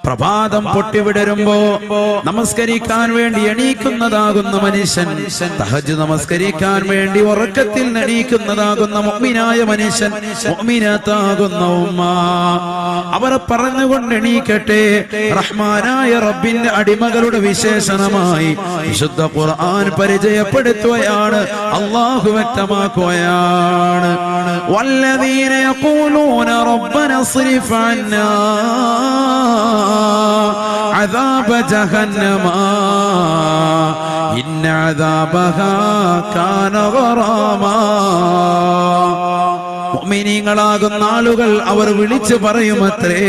പ്രഭാതം പൊട്ടിവിടരുമ്പോ നമസ്കരിക്കാൻ വേണ്ടി എണീക്കുന്നതാകുന്ന മനുഷ്യൻ, തഹജ്ജുദ് നമസ്കരിക്കാൻ വേണ്ടി ഉറക്കത്തിൽ എണീക്കുന്നതാകുന്ന മുഅ്മിനായ മനുഷ്യൻ, മുഅ്മിനത്താകുന്ന ഉമ്മ, അവർ പറഞ്ഞുകൊണ്ട് എണീക്കട്ടെ. റഹ്മാനായ റബ്ബിന്റെ അടിമകളുടെ വിശേഷണമായി വിശുദ്ധ ഖുർആൻ പരിചയപ്പെടുത്തുകയാണ്, അല്ലാഹു വ്യക്തമാക്കുകയാണ്. വല്ലദീന യഖൂലൂന റബ്ബന സ്രിഫ് അന്നാ عذاب جهنم إن عذابها كان غراما. മുഅ്മിനീങ്ങളാകുന്ന ആളുകൾ അവർ വിളിച്ചു പറയുമത്രേ,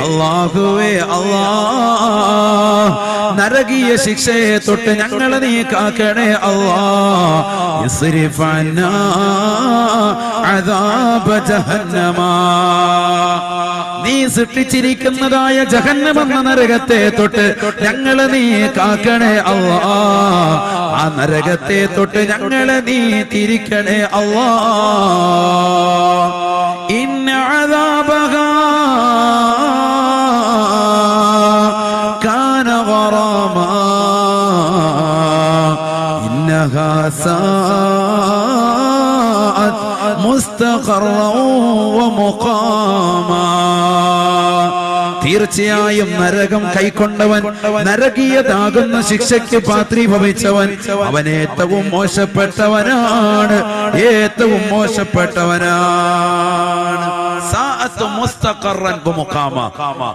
അല്ലാഹുവേ അല്ലാഹ്, നരകീയ ശിക്ഷയെ തൊട്ട് ഞങ്ങളെ നീ കാക്കണേ അല്ലാഹ്. ഇസ്രിഫ് അന്നാ അദാബ ജഹന്നമ, നീ സൃഷ്ടിച്ചിരിക്കുന്നതായ ജഹന്നമെന്ന നരകത്തെ തൊട്ട് ഞങ്ങളെ നീ കാക്കണേ അല്ലാഹ്. ആ നരകത്തെ തൊട്ട് ഞങ്ങളെ നീ തിരിക്കണേ അല്ലാഹ്. ഇന്ന അദാബഹാ കാന ഗറാമാ ഇന്നഹാ സാഅത് മുസ്തഖറൻ വമുഖാമാ. തീർച്ചയായും നരകം കൈക്കൊണ്ടവൻ, നരകീയതാകുന്ന ശിക്ഷയ്ക്ക് പാത്രീഭവിച്ചവൻ, അവൻ ഏറ്റവും മോശപ്പെട്ടവനാണ്, ഏറ്റവും മോശപ്പെട്ടവനാണ്.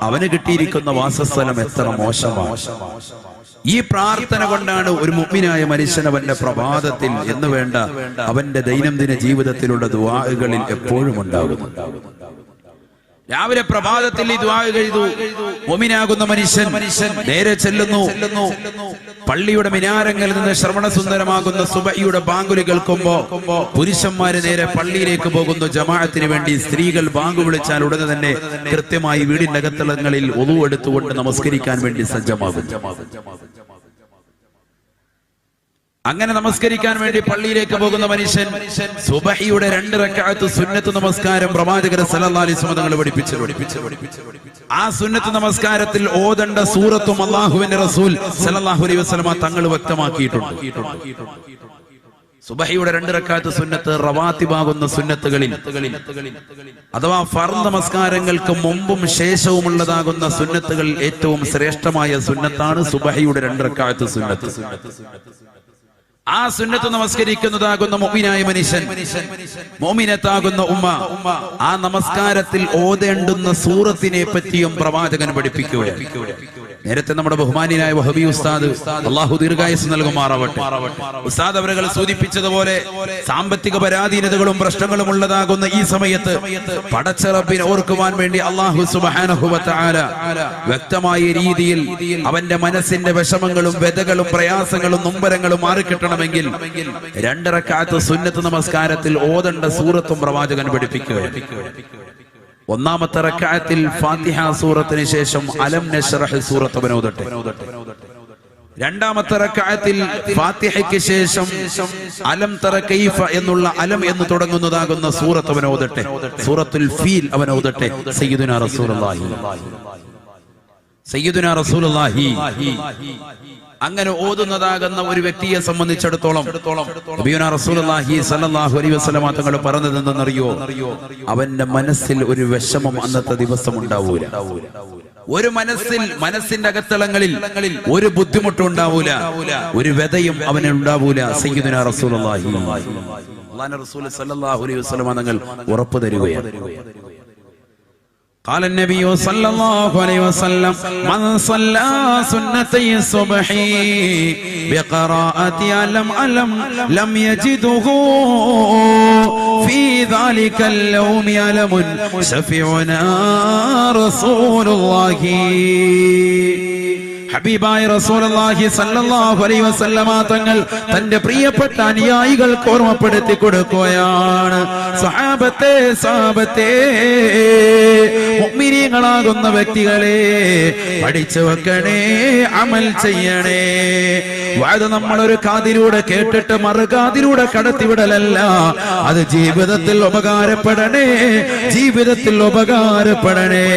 അവന് കിട്ടിയിരിക്കുന്ന വാസസ്ഥലം എത്ര മോശമാണ്. ഈ പ്രാർത്ഥന കൊണ്ടാണ് ഒരു മുഅ്മിനായ മനുഷ്യൻ അവന്റെ പ്രഭാതത്തിൽ എന്ന് വേണ്ട അവന്റെ ദൈനംദിന ജീവിതത്തിലുള്ള ദുആകളിൽ എപ്പോഴും ഉണ്ടാകുന്നത്. രാവിലെ പ്രഭാതത്തിൽ ഈ ദുആ എഴുതു. മുഅ്മിനാകുന്ന മനുഷ്യൻ നേരെ ചെല്ലുന്നു, പള്ളിയുടെ മിനാരങ്ങളിൽ നിന്ന് ശ്രവണസുന്ദരമാകുന്ന സുബഹിയുടെ ബാങ്കുലി കേൾക്കുമ്പോ പുരുഷന്മാര് നേരെ പള്ളിയിലേക്ക് പോകുന്നു ജമാഅത്തിന് വേണ്ടി. സ്ത്രീകൾ ബാങ്ക് വിളിച്ചാൽ ഉടനെ തന്നെ കൃത്യമായി വീടിന്റെ അകത്തളങ്ങളിൽ ഒളു എടുത്തുകൊണ്ട് നമസ്കരിക്കാൻ വേണ്ടി സജ്ജമാകും. അങ്ങനെ നമസ്കരിക്കാൻ വേണ്ടി പള്ളിയിലേക്ക് പോകുന്ന മനുഷ്യൻ സുബഹിയുടെ 2 റക്അത്ത് സുന്നത്ത് നമസ്കാരം പ്രവാചകർ സല്ലല്ലാഹു അലൈഹി വസല്ലം തങ്ങൾ പഠിപ്പിച്ചു. ആ സുന്നത്ത് നമസ്കാരത്തിൽ ഓതേണ്ട സൂറത്തും അല്ലാഹുവിന്റെ റസൂൽ സല്ലല്ലാഹു അലൈഹി വസല്ലം തങ്ങൾ വ്യക്തമാക്കിയിട്ടുണ്ട്. സുബഹിയുടെ 2 റക്അത്ത് സുന്നത്ത് റവാത്തിബാകുന്ന സുന്നത്തുകളിൽ അഥവാ ഫർദ് നമസ്കാരങ്ങൾക്ക് മുമ്പും ശേഷവുമുള്ളതാകുന്ന സുന്നത്തുകൾ ഏറ്റവും ശ്രേഷ്ഠമായ സുന്നത്താണ് സുബഹിയുടെ 2 റക്അത്ത് സുന്നത്ത്. ആ സുന്നത്ത് നമസ്കരിക്കുന്നതാകുന്ന മുഅ്മിനായ മനുഷ്യൻ, മുഅ്മിനത്താകുന്ന ഉമ്മ, ആ നമസ്കാരത്തിൽ ഓതേണ്ടുന്ന സൂറത്തിനെ പറ്റിയും പ്രവാചകൻ പഠിപ്പിക്കുകയാണ്. നേരത്തെ നമ്മുടെ ബഹുമാനിയായ വഹബി ഉസ്താദ്, അല്ലാഹു ദീർഘായുസ് നൽകുമാറാവട്ടെ, ഉസ്താദ് അവരുകൾ സൂചിപ്പിച്ചതുപോലെ സാമ്പത്തിക പരാധീനതകളും പ്രശ്നങ്ങളും ഉള്ളതാകുന്ന ഈ സമയത്ത് പടച്ച റബ്ബിനെ ഓർക്കുവാൻ വേണ്ടി അല്ലാഹു സുബ്ഹാനഹു വ തആല വ്യക്തമായ രീതിയിൽ അവന്റെ മനസ്സിന്റെ വിഷമങ്ങളും വ്യതകളും പ്രയാസങ്ങളും നൊമ്പരങ്ങളും മാറിക്കിട്ടണമെങ്കിൽ 2 റക്അത്ത് സുന്നത്ത് നമസ്കാരത്തിൽ ഓതേണ്ട സൂറത്തും പ്രവാചകൻ പഠിപ്പിക്കുകയാണ്. ഒന്നാമത്തെ റക്അത്തിൽ ഫാത്തിഹ സൂറത്തിന് ശേഷം അലം നശ്റഹ് സൂറത്ത് ഓതട്ടെ. രണ്ടാമത്തെ റക്അത്തിൽ ഫാത്തിഹയ്ക്ക് ശേഷം അലം തറ കൈഫ എന്നുള്ള അലം എന്ന് തുടങ്ങുന്നതാകുന്ന സൂറത്ത് അവൻ ഓതട്ടെ. സൂറത്തുൽ ഫീൽ അവൻ ഓതട്ടെ. സയ്യിദുനാ റസൂലുള്ളാഹി അങ്ങനെ ഓതുന്നതാകുന്ന ഒരു വ്യക്തിയെ സംബന്ധിച്ചിടത്തോളം നബിയുനാ റസൂലുള്ളാഹി സ്വല്ലല്ലാഹു അലൈഹി വസല്ലം തങ്ങൾ പറഞ്ഞത് എന്തെന്നറിയോ? അവന്റെ മനസ്സിൽ ഒരു വിഷമം അന്നത്തെ ദിവസം ഉണ്ടാവൂല. ഒരു മനസ്സിന്റെ അകത്തളങ്ങളിൽ ഒരു ബുദ്ധിമുട്ടുണ്ടാവൂല, ഒരു വ്യതയും അവന് ഉണ്ടാവൂല. സയ്യിദുനാ റസൂലുള്ളാഹി അല്ലാഹുവിന്റെ റസൂൽ സ്വല്ലല്ലാഹു അലൈഹി വസല്ലം തങ്ങൾ ഉറപ്പ് തരുകയാണ്. قال النبي صلى الله عليه وسلم من صلى سنتي الصبح بقراءة ألم لم يجده في ذلك اليوم ألم شفيعنا رسول الله. ഹബീബായ റസൂലുള്ളാഹി സ്വല്ലല്ലാഹു അലൈഹി വസല്ലമ തങ്ങൾ തന്റെ പ്രിയപ്പെട്ട അനുയായികൾക്ക് ഓർമ്മപ്പെടുത്തി കൊടുക്കുകയാണ്. സഹാബത്തെ മുഅ്മിനീങ്ങളാകുന്ന വ്യക്തികളെ പഠിച്ചു വെക്കണേ, അമൽ ചെയ്യണേ. അത് നമ്മളൊരു കാതിലൂടെ കേട്ടിട്ട് മറുകാതിലൂടെ കടത്തിവിടലല്ല, അത് ജീവിതത്തിൽ ഉപകാരപ്പെടണേ, ജീവിതത്തിൽ ഉപകാരപ്പെടണേ.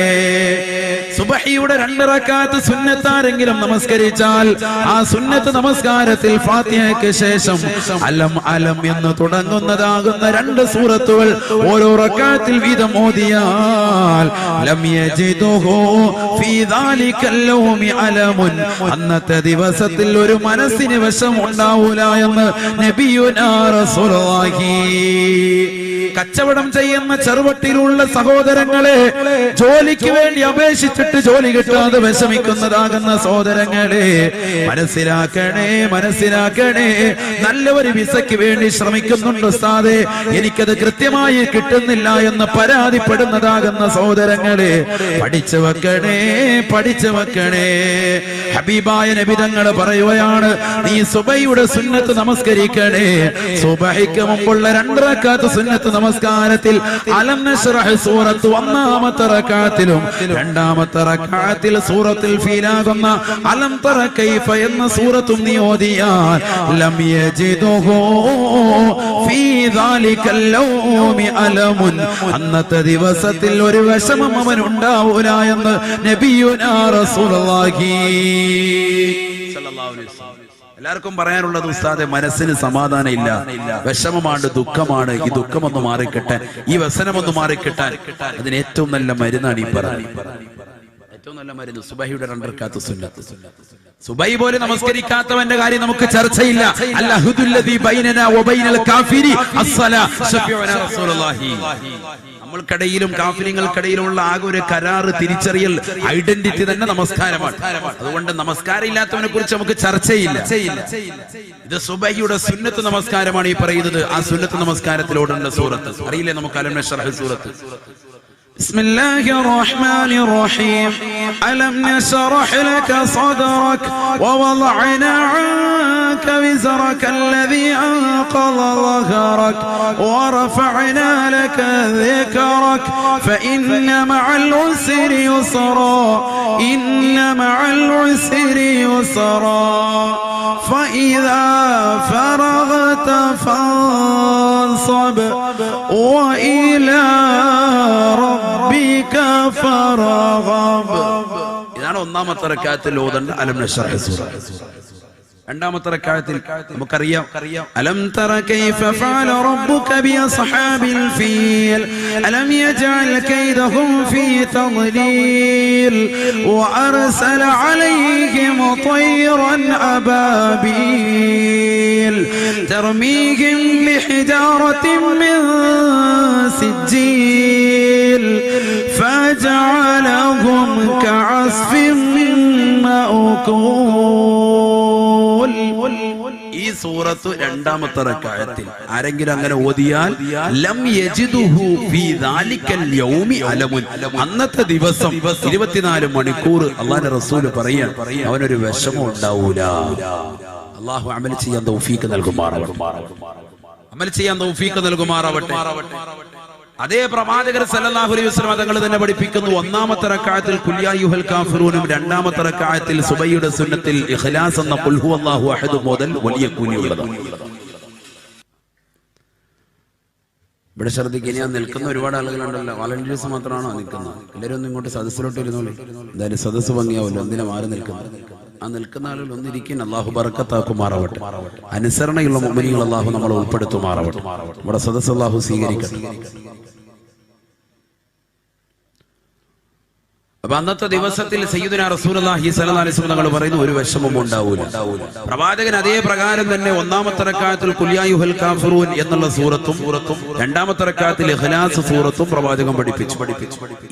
സുബഹിയുടെ 2 റക്അത്ത് സുന്നത്താരെങ്കിലും നമസ്കരിച്ചാൽ ആ സുന്നത്ത് നമസ്കാരത്തിൽ ഫാത്തിഹയ്ക്ക് ശേഷം അലം അലം എന്ന് തുടങ്ങുന്നതാകുന്ന 2 സൂറത്തുകൾ ഓരോ റക്അത്തിൽ വീതം ഓതിയാൽ ലം യജിദുഹു ഫീ ദാലികൽ യൗമി അലമുൻ, അന്നത്തെ ദിവസത്തിൽ ഒരു മനസ്സിന് വിഷം ഉണ്ടാവൂല എന്ന് നബിയുനാ റസൂലുള്ളാഹി. കച്ചവടം ചെയ്യുന്ന ചെറുവട്ടിലുള്ള സഹോദരങ്ങളെ, ജോലിക്ക് വേണ്ടി അപേക്ഷിച്ചിട്ട് ജോലി കിട്ടാതെ വിഷമിക്കുന്നതാകുന്ന സഹോദരങ്ങളെ, മനസ്സിലാക്കണേ. നല്ല ഒരു വിസയ്ക്ക് വേണ്ടി ശ്രമിക്കുന്നുണ്ട് ഉസ്താദേ, എനിക്കത് കൃത്യമായി കിട്ടുന്നില്ല എന്ന് പരാതിപ്പെടുന്നതാകുന്ന സഹോദരങ്ങളെ, പഠിച്ചു വെക്കണേ. ഹബീബായ നബി തങ്ങൾ പറയുകയാണ്, നീ സുബഹിയുടെ സുന്നത്ത് നമസ്കരിക്കണേ. സുബഹിക്ക് മുമ്പുള്ള 2 റക്അത്ത് സുന്നത്ത് നമസ്കാരത്തിൽ അലം നശ്റഹ് സൂറത്ത് 1-ാമത്തെ റക്അത്തിലും 2-ാമത്തെ റക്അത്തിൽ സൂറത്തുൽ ഫീലാകുന്ന അലം തറ കൈഫ എന്ന സൂറത്തും നീ ഓതിയാൽ ലം യജിദുഹു ഫീ ദാലികൽ യൗമി അലമുൻ, അന്നത്തെ ദിവസത്തിൽ ഒരു വിഷമം അവൻ ഉണ്ടാവൂല എന്ന് നബിയുനാ റസൂലുള്ളാഹി സ്വല്ലല്ലാഹു അലൈഹി വസല്ലം. എല്ലാവർക്കും പറയാനുള്ളത് ഉസ്താദെ, മനസ്സിന് സമാധാനം ഇല്ല, വിഷമമാണ്, ദുഃഖമാണ്. ഈ ദുഃഖമൊന്ന് മാറിക്കിട്ടാൻ, ഈ വ്യസനമൊന്ന് മാറിക്കിട്ടാൻ അതിന് ഏറ്റവും നല്ല മരുന്നാണ് ഈ പറയുന്നത്. ഏറ്റവും നല്ല മരുന്ന് സുബഹിയുടെ 2 റക്അത്ത് സുന്നത്ത്. സുബഹി പോലെ നമസ്കരിക്കാത്തവന്റെ കാര്യം നമുക്ക് ചർച്ചയില്ല. അൽഹുദുല്ലദീ ബൈനനാ വബൈനൽ കാഫിരി അസ്സലാ ശഫീഉനാ റസൂലുള്ളാഹി. നമ്മൾക്കിടയിലും കാഫിരികൾക്കിടയിലുള്ള ആകെ ഒരു കരാറ്, തിരിച്ചറിയൽ, ഐഡന്റിറ്റി തന്നെ നമസ്കാരമാണ്. അതുകൊണ്ട് നമസ്കാരം ഇല്ലാത്തവനെ കുറിച്ച് നമുക്ക് ചർച്ചയില്ല. ഇത് സുബഹിയുടെ സുന്നത്ത് നമസ്കാരമാണ് ഈ പറയുന്നത്. ആ സുന്നത്ത് നമസ്കാരത്തിലോടുള്ള സൂറത്ത് അറിയില്ലേ നമുക്ക്? അലം നശ്റഹ് സൂറത്ത്. بسم الله الرحمن الرحيم. ألم نشرح لك صدرك ووضعنا عنك وزرك الذي أنقض ظهرك ورفعنا لك ذكرك فإن مع العسر يسرا إن مع العسر يسرا فإذا فرغت فانصب وإلى ربك فارغب. ഇതാണ് 1-ാമത്തെ റക്അത്തിൽ ഓതേണ്ട അലം നശ്റഹ് സൂറത്ത്. 2-ാമത്തെ റക്അത്തിൽ നമുക്കറിയാം, അലം തറ കൈഫ ഫഅല റബ്ബുക ബിഅസ്ഹാബിൽ ഫീൽ അലം യജഅൽ കൈദഹും ഫീ തദ്ലീൽ വഅർസല അലൈഹിം طيرا അബാബീൽ തർമീഹിം ബിഹിജാറത്തിൻ മിൻ സിജ്ജീൽ ഫജഅലഹും കഅസ്ഫിൻ മഅകൂൽ. ഈ സൂറത്ത് 2-ാമത്തെ റക്അത്തിൽ ആരെങ്കിലും അങ്ങനെ ഓതിയാൽ ലം യജിദുഹു ഫീ ദാലികൽ യൗമി അലമുൻ, അന്നത്തെ ദിവസം 24 മണിക്കൂർ അല്ലാഹുവിന്റെ റസൂൽ പറയാൻ അവനൊരു വിഷമം ഉണ്ടാവൂല. അല്ലാഹു അമൽ ചെയ്യാൻ തൗഫീഖ് നൽകുമാറാവട്ടെ. അതേ പ്രവാചകർ സല്ലല്ലാഹു അലൈഹി വസല്ലം തങ്ങൾ തന്നെ പഠിപ്പിക്കുന്നു, 1-ാമത്തെ റക്അത്തിൽ ഖുൽ യാ അയ്യുഹൽ കാഫിറൂനും 2-ാമത്തെ റക്അത്തിൽ സുബഹിയുടെ സുന്നത്തിൽ ഇഖ്ലാസ് എന്ന ഖുൽ ഹുവല്ലാഹു അഹദ് മുതൽ വലിയ കൂലിയുള്ളതാണ്. ഇവിടെ ശ്രദ്ധിക്കുക, ഞാൻ നിൽക്കുന്ന ഒരുപാട് ആളുകളുണ്ടല്ലോ, വോളണ്ടിയേഴ്സ് മാത്രമാണോ നിൽക്കുന്നത്? എല്ലാവരും ഒന്നും ഇങ്ങോട്ട് സദസ്സിലോട്ട് ഇരുന്നോളൂ. എന്തായാലും സദസ്സ് ഭംഗിയാവല്ലോ, എന്തിനാ മാറി നിൽക്കുന്നത്? ആ നിൽക്കുന്ന ആളുകൾ ഒന്നിരിക്കാൻ അള്ളാഹു ബറക്കത്താക്കുമാറാവട്ടെ. അനുസരണയുള്ള മുഅ്മിനീങ്ങൾ അള്ളാഹു നമ്മളെ ഉൾപ്പെടുത്തുമാറാവട്ടെ. നമ്മുടെ സദസ്സ് അള്ളാഹു സ്വീകരിക്കട്ടെ. അപ്പൊ അന്നത്തെ ദിവസത്തിൽ സയ്യിദുനാ റസൂലുള്ളാഹി സ്വല്ലല്ലാഹു അലൈഹി വസല്ലം തങ്ങൾ പറയുന്നു, ഒരു വിഷമം ഉണ്ടാവൂല. പ്രവാചകൻ അതേ പ്രകാരം തന്നെ 1-ാമത്തെ റക്അത്തിൽ ഖുൽ യാ അയ്യുഹൽ കാഫിറൂൻ എന്നുള്ള സൂറത്തും 2-ാമത്തെ റക്അത്തിൽ ഇഖ്ലാസ് സൂറത്തും പ്രവാചകൻ പഠിപ്പിച്ചു.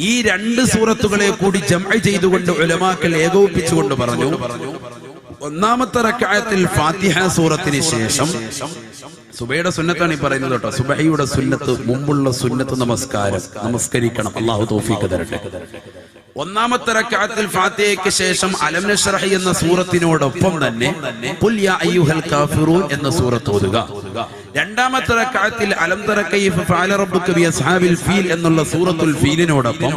ഈ 2 സൂറത്തുകളെ കൂടി ജംഅ് ചെയ്തുകൊണ്ട് ഉലമാക്കൾ ഏകോപിപ്പിച്ചുകൊണ്ട് പറഞ്ഞു, 1-ാമത്തെ റക്അത്തിൽ ഫാത്തിഹ സൂറത്തിന് ശേഷം സുബഹിയുടെ സുന്നത്താണ് ഈ പറയുന്നത് കേട്ടോ. സുബഹിയുടെ സുന്നത്ത് മുമ്പുള്ള സുന്നത്ത് നമസ്കരിക്കണം. അല്ലാഹു തൗഫീഖ് തരട്ടെ. 1-ാമത്തെ റക്അത്തിൽ ഫാത്തിഹയ്ക്ക് ശേഷം അലം നശ്റഹ് എന്ന സൂറത്തിനോടൊപ്പം തന്നെ ഖുൽ യാ അയ്യുഹൽ കാഫിറൂൻ എന്ന സൂറത്ത് ഓതുക. 2-ാമത്തെ റക്അത്തിൽ അലം തറ കൈഫ ഫഅല റബ്ബുക ബിഅസ്ഹാബിൽ ഫീൽ എന്നുള്ള സൂറത്തുൽ ഫീലിനോടൊപ്പം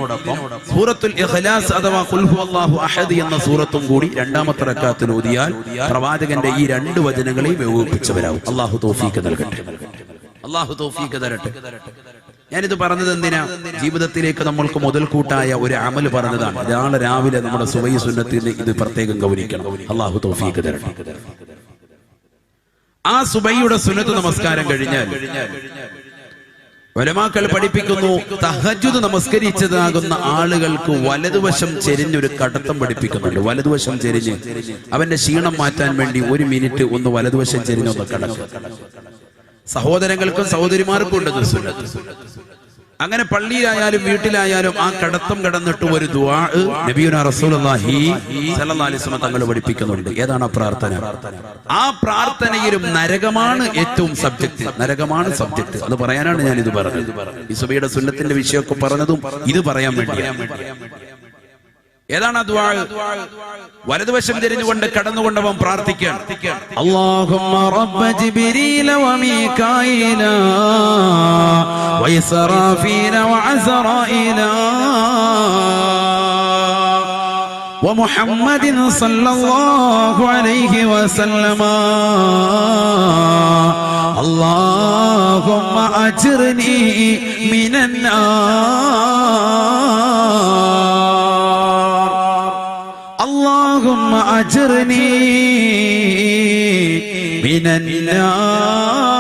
സൂറത്തുൽ ഇഖ്ലാസ് അഥവാ ഖുൽ ഹുവല്ലാഹു അഹദ് എന്ന സൂറത്തും കൂടി 2-ാമത്തെ റക്അത്തിൽ ഓതിയാൽ പ്രവാചകന്റെ ഈ 2 വചനങ്ങളെയും ഏകോപിപ്പിച്ചവരാകും. അല്ലാഹു തൗഫീഖ് നൽകട്ടെ. അല്ലാഹു തൗഫീഖ് തരട്ടെ. ഞാനിത് പറഞ്ഞത് എന്തിനാ? ജീവിതത്തിലേക്ക് നമ്മൾക്ക് മുതൽക്കൂട്ടായ ഒരു അമല് പറഞ്ഞതാണ്. നാളെ രാവിലെ നമ്മുടെ സുബഹി സുന്നത്തിന് ഇത് പ്രത്യേകം ഗൗനിക്കണം. അല്ലാഹു തൗഫീഖ് തരട്ടെ. ആ സുബഹിയുടെ സുന്നത്ത് നമസ്കാരം കഴിഞ്ഞാൽ ഉലമാക്കൾ പഠിപ്പിക്കുന്നു, തഹജ്ജുദ് നമസ്കരിച്ചതാകുന്ന ആളുകൾക്ക് വലതുവശം ചെരിഞ്ഞൊരു കടത്തം പഠിപ്പിക്കുന്നുണ്ട്. വലതുവശം ചെരിഞ്ഞ് അവന്റെ ക്ഷീണം മാറ്റാൻ വേണ്ടി 1 മിനിറ്റ് ഒന്ന് വലതുവശം ചെരിഞ്ഞൊന്ന് കിടക്കുക. സഹോദരങ്ങൾക്കും സഹോദരിമാർക്കും ഉണ്ട് സുന്നത്ത്. അങ്ങനെ പള്ളിയിലായാലും വീട്ടിലായാലും ആ കടത്തം കടന്നിട്ട് ഒരു ദുആ നബിയുനാ റസൂലുള്ളാഹി സ്വല്ലല്ലാഹു അലൈഹി വസല്ലം തങ്ങൾ പഠിപ്പിക്കുന്നുണ്ട്. ഏതാണ് ആ പ്രാർത്ഥന? ആ പ്രാർത്ഥനയിലും നരകമാണ് ഏറ്റവും സബ്ജക്ട്. നരകമാണ് സബ്ജക്ട്. അത് പറയാനാണ് ഞാൻ ഇത് പറഞ്ഞത്. ഈ സുബഹിയുടെ സുന്നത്തിന്റെ വിഷയമൊക്കെ പറഞ്ഞതും ഇത് പറയാൻ വേണ്ടിയാണ്. ഏതാണ് ദുആ? വലതുവശം തിരിഞ്ഞുകൊണ്ട് കടന്നുകൊണ്ടവൻ പ്രാർത്ഥിക്കുകയാണ്. അല്ലാഹുമ്മ റബ്ബ ജിബ്രീല വമീകായില വഇസ്റാഫീല വഅസ്റായില വമുഹമ്മദിൻ സല്ലല്ലാഹു അലൈഹി വസല്ലമ അല്ലാഹുമ്മ അജ്ർനി മിനൻ اللهم أجرني من النار.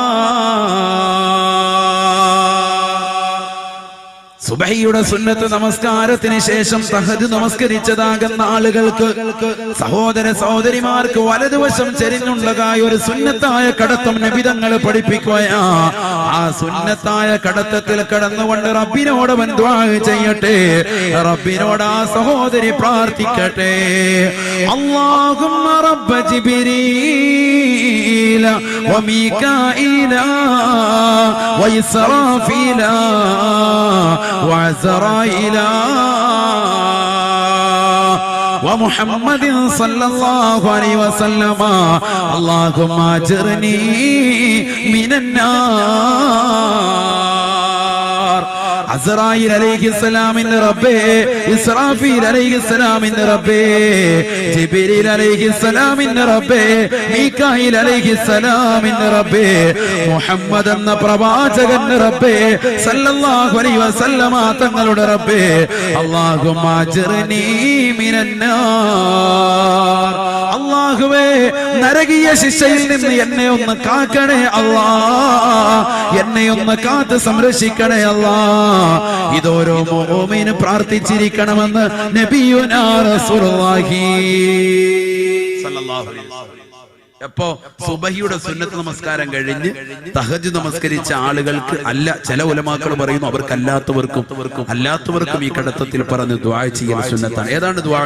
സുബഹിയുടെ സുന്നത്ത് നമസ്കാരത്തിന് ശേഷം തഹജ്ജുദ് നമസ്കരിച്ചതാകുന്ന ആളുകൾക്ക്, സഹോദര സഹോദരിമാർക്ക് വലതുവശം ചെരിഞ്ഞുള്ളതായ ഒരു സുന്നത്തായ കടത്തം നബി തങ്ങൾ പഠിപ്പിക്കുകയാ. ആ സുന്നത്തായ കടത്തത്തിൽ കടന്നുകൊണ്ട് റബ്ബിനോട് അവൻ ദുആ ചെയ്യട്ടെ. റബ്ബിനോട് ആ സഹോദരി പ്രാർത്ഥിക്കട്ടെ. അല്ലാഹുമ്മ റബ്ബ ജിബ്രീല വമീകായില വഇസ്റാഫീല وعزرائيل ومحمد صلى الله عليه وسلم اللهم اجرني من النار. അസ്റായീൽ അലൈഹിസ്സലാമിന്റെ റബ്ബേ, ഇസ്രാഫീൽ അലൈഹിസ്സലാമിന്റെ റബ്ബേ, ജിബ്രീൽ അലൈഹിസ്സലാമിന്റെ റബ്ബേ, മീകായിൽ അലൈഹിസ്സലാമിന്റെ റബ്ബേ, മുഹമ്മദ് എന്ന പ്രവാചകന്റെ റബ്ബേ സല്ലല്ലാഹു അലൈഹി വസല്ലമ തങ്ങളുടെ റബ്ബേ, അല്ലാഹുമ്മ അജ്ർനീ മിനന്നാർ. അല്ലാഹുവേ, നരകീയ ശിക്ഷയിൽ നിന്ന് എന്നെ ഒന്ന് കാക്കണേ അല്ലാഹ്. എന്നെ ഒന്ന് കാത്ത് സംരക്ഷിക്കണേ അല്ലാഹ്. ഇതോരോ മുഅ്മിനും പ്രാർത്ഥിച്ചിരിക്കണമെന്ന് നബിയുനാ റസൂലുള്ളാഹി സ്വല്ലല്ലാഹു അലൈഹി വസല്ലം. എപ്പോ സുബഹിയുടെ സുന്നത്ത് നമസ്കാരം കഴിഞ്ഞ് തഹജ്ജുദ് നമസ്കരിച്ച ആളുകൾക്ക് അല്ല, ചില ഉലമാക്കൾ പറയുന്നു അല്ലാത്തവർക്കും ഈ കടത്തത്തിൽ പറഞ്ഞ് ദുആ ചെയ്യൽ സുന്നത്താണ്. ഏതാണ് ദുആ?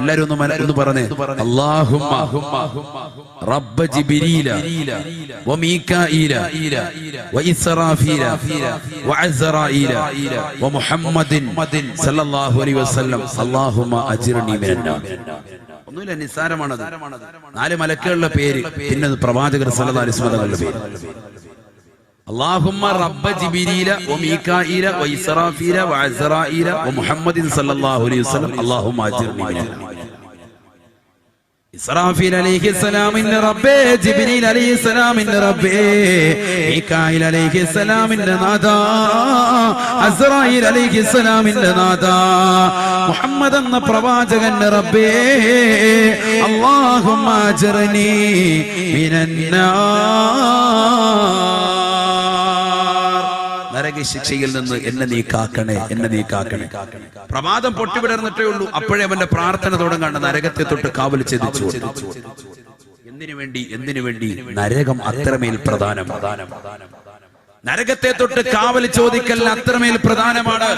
എല്ലാവരും ഒന്ന് പറഞ്ഞേ. അല്ലാഹുമ്മ റബ്ബ ജിബ്രീല വമീകായില വഇസ്റാഫീല വഅസ്റായീല വമുഹമ്മദിൻ സല്ലല്ലാഹു അലൈഹി വസല്ലം അല്ലാഹുമ്മ അജ്ർനി മിനന്നാർ. ഒന്നുമില്ല, നിസ്സാരമാണത്. 4 മലക്കുകളുടെ പേര്, പിന്നെ പ്രവാചകർ സല്ലല്ലാഹു അലൈഹി വസല്ലമയുടെ പേര്. അല്ലാഹുമ്മ റബ്ബ ജിബ്രീല വമീകായില വഇസ്റാഫീല വഅസ്റായീല വമുഹമ്മദിൻ സല്ലല്ലാഹു അലൈഹി വസല്ലം അല്ലാഹുമ്മ അജ്ർനി മിനന്നാർ. ഇസ്രാഫീൽ അലൈഹിസ്സലാമിന്റെ റബ്ബേ, ജിബ്രീൽ അലൈഹിസ്സലാമിന്റെ റബ്ബേ, മീകായിൽ അലൈഹിസ്സലാമിന്റെ നാഥാ, അസ്റായീൽ അലൈഹിസ്സലാമിന്റെ നാഥാ, മുഹമ്മദ് എന്ന പ്രവാചകന്റെ റബ്ബേ, അല്ലാഹുമ്മ അജ്ർനി മിനന്നാർ. നരക ശിക്ഷയിൽ നിന്ന് എന്നെ നീ കാക്കണേ, എന്നെ നീ കാക്കണേ. പ്രമാദം പൊട്ടിവിടർന്നിട്ടേ ഉള്ളൂ, അപ്പോഴേ അവന്റെ പ്രാർത്ഥന തുടങ്ങാണ്ട് നരകത്തെ തൊട്ട് കാവൽ ചെയ്തിച്ചു. എന്തിനു വേണ്ടി? നരകം അത്രമേൽ പ്രധാനം. നരകത്തെ തൊട്ട് കാവൽ ചോദിക്കൽ അത്രമേൽ പ്രധാനമാണ്.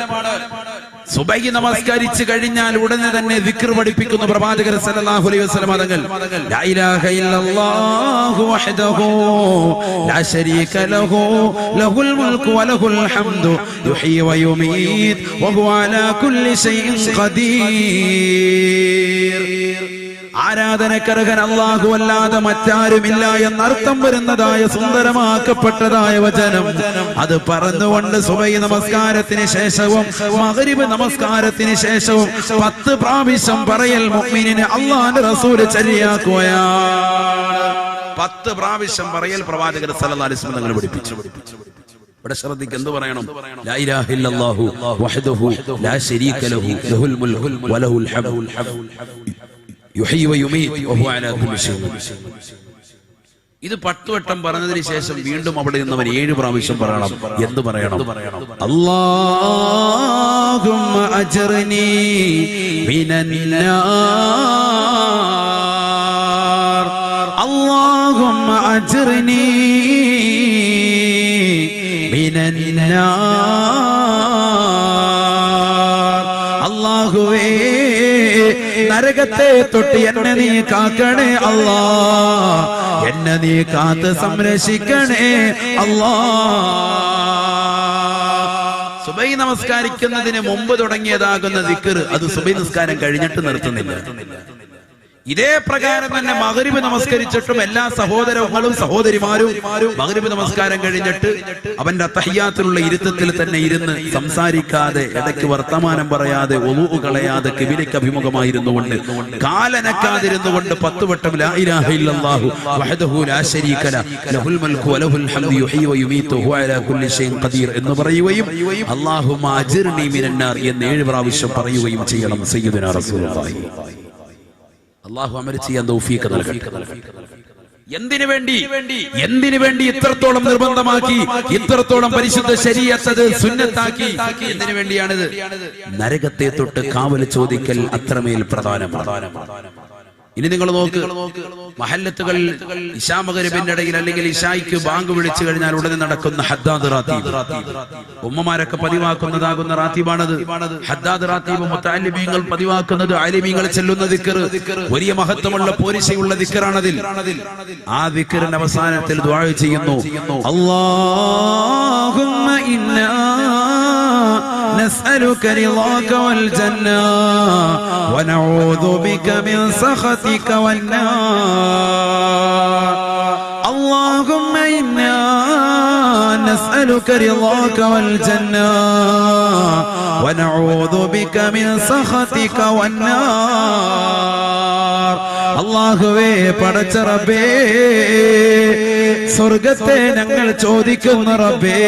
സുബഹി നമസ്കരിച്ചു കഴിഞ്ഞാൽ ഉടനെ തന്നെ ദിക്ർ പഠിപ്പിക്കുന്ന പ്രവാചകർ സല്ലല്ലാഹു അലൈഹി വസല്ലം തങ്ങൾ, ലാ ഇലാഹ ഇല്ലല്ലാഹു വഹ്ദഹു ലാ ശരീക ലഹു ലഹുൽ മുൽക്കു വലഹുൽ ഹംദു യുഹ്യി വയുമീത് വഹുവ അലാ കുല്ലി ശൈഇൻ ഖദീർ. ആരാധനക്കർഹൻ അല്ലാഹു അല്ലാതെ മറ്റാരുമില്ല എന്നർത്ഥം വരുന്നതായ സുന്ദരമാക്കപ്പെട്ടതായ വചനം അത് പറഞ്ഞുകൊണ്ട് സുബഹി നമസ്കാരത്തിന് ശേഷവും മഗ്രിബ് നമസ്കാരത്തിന് ശേഷവും 10 പ്രാവശ്യം പറയൽ മുഅ്മിനിനെ അല്ലാഹുവിന്റെ റസൂൽ ചര്യയാക്കുകയാണ്. 10 പ്രാവശ്യം പറയൽ പ്രവാചകർ സല്ലല്ലാഹു അലൈഹി വസല്ലം പഠിപ്പിച്ചു. ഇവിടെ ശ്രദ്ധിക്ക്, എന്ത് പറയണം? ലാ ഇലാഹ ഇല്ലല്ലാഹു വഹ്ദഹു ലാ ശരീക ലഹു ലഹുൽ മുൽകു വലഹുൽ ഹംദു യുഹ്യി വയുമീത് വഹുവ അലാ കുല്ലി ഷൈഇൻ. ഇത് 10 വട്ടം പറഞ്ഞതിന് ശേഷം വീണ്ടും അവിടെ നിന്നവൻ 7 പ്രാവശ്യം പറയണം. എന്ത് പറയണം? അല്ലാഹുമ്മ അജ്ർനി മിനന്നാർ, അല്ലാഹുമ്മ അജ്ർനി മിനന്നാർ. അല്ലാഹുവേ, നരകത്തെ തൊട്ട് എന്നെ നീ കാക്കണേ അല്ലാ, എന്നെ നീ കാത്ത് സംരക്ഷിക്കണേ അല്ലാ. സുബൈ നമസ്കാരിക്കുന്നതിന് മുമ്പ് തുടങ്ങിയതാകുന്ന ദിക്ർ അത് സുബൈ നമസ്കാരം കഴിഞ്ഞിട്ട് നിർത്തുന്നില്ല. ഇതേ പ്രകാരം തന്നെ മഗ്രിബ് നമസ്കരിച്ചിട്ടും എല്ലാ സഹോദരങ്ങളും സഹോദരിമാരും മഗ്രിബ് നമസ്കാരം കഴിഞ്ഞിട്ട് അവന്റെ തഹിയ്യാത്തിലുള്ള ഇരുത്തത്തിൽ തന്നെ ഇരുന്ന് സംസാരിക്കാതെ, ഇടയ്ക്ക് വർത്തമാനം പറയാതെ, വുളൂ കളയാതെ കിബിലയ്ക്ക് അഭിമുഖമായിരുന്നു കൊണ്ട്, കാലനക്കാതിരുന്നു കൊണ്ട് 10 വട്ടം ലാ ഇലാഹ ഇല്ലല്ലാഹു വഹ്ദഹു ലാ ശരീക ലഹുൽ മുൽകു വലഹുൽ ഹംദു യുഹ്യി വയുമീതു വഹുവ അലാ കുല്ലി ഷൈഇൻ ഖദീർ എന്ന് പറയുകയും അല്ലാഹുമ്മ അജ്ർനി മിനന്നാർ എന്ന് 7 പ്രാവശ്യം പറയുകയും ചെയ്യണം. സയ്യിദുനാ റസൂലുള്ളാഹി അല്ലാഹു അമൽ ചെയ്യാൻ തൗഫീഖ് നൽകട്ടെ. എന്തിനു വേണ്ടി ഇത്രത്തോളം നിർബന്ധമാക്കി, ഇത്രത്തോളം പരിശുദ്ധ ശരീഅത്ത് സുന്നത്താക്കി? എന്തിനു വേണ്ടിയാണിത്? നരകത്തെ തൊട്ട് കാവൽ ചോദിക്കൽ അത്രമേൽ പ്രധാനമാണ്. ഇനി നിങ്ങൾ നോക്ക്, മഹല്ലത്തുകൾ ഇശാ മഗ്രിബിന്റെ ഇടയിൽ അല്ലെങ്കിൽ ഇശായിക്ക് ബാങ്ക് വിളിച്ചു കഴിഞ്ഞാൽ ഉടനെ നടക്കുന്ന ഹദ്ദാദ് റാത്തീബ്, ഉമ്മമാരൊക്കെ പതിവാക്കുന്നതാകുന്ന റാത്തീബാണത്. ഹദ്ദാദ് റാത്തീബ് മുതഅല്ലിമീങ്ങൾ പതിവാക്കുന്നത്, ആലിമീങ്ങൾ ചെല്ലുന്ന ദിക്ർ, വലിയ മഹത്വമുള്ള പോരിശയുള്ള ദിക്റാണതിൽ. ആ ദിക്റിന്റെ അവസാനത്തിൽ ദുആ ചെയ്യുന്നു, അല്ലാഹുമ്മ ഇന്നാ نسألك رضاك والجنة ونعوذ بك من سخطك والنار. اللهم إنا نسألك رضاك والجنة ونعوذ بك من سخطك والنار. അല്ലാഹുവേ, പടച്ച റബ്ബേ, സ്വർഗത്തെ ഞങ്ങൾ ചോദിക്കുന്നു റബ്ബേ,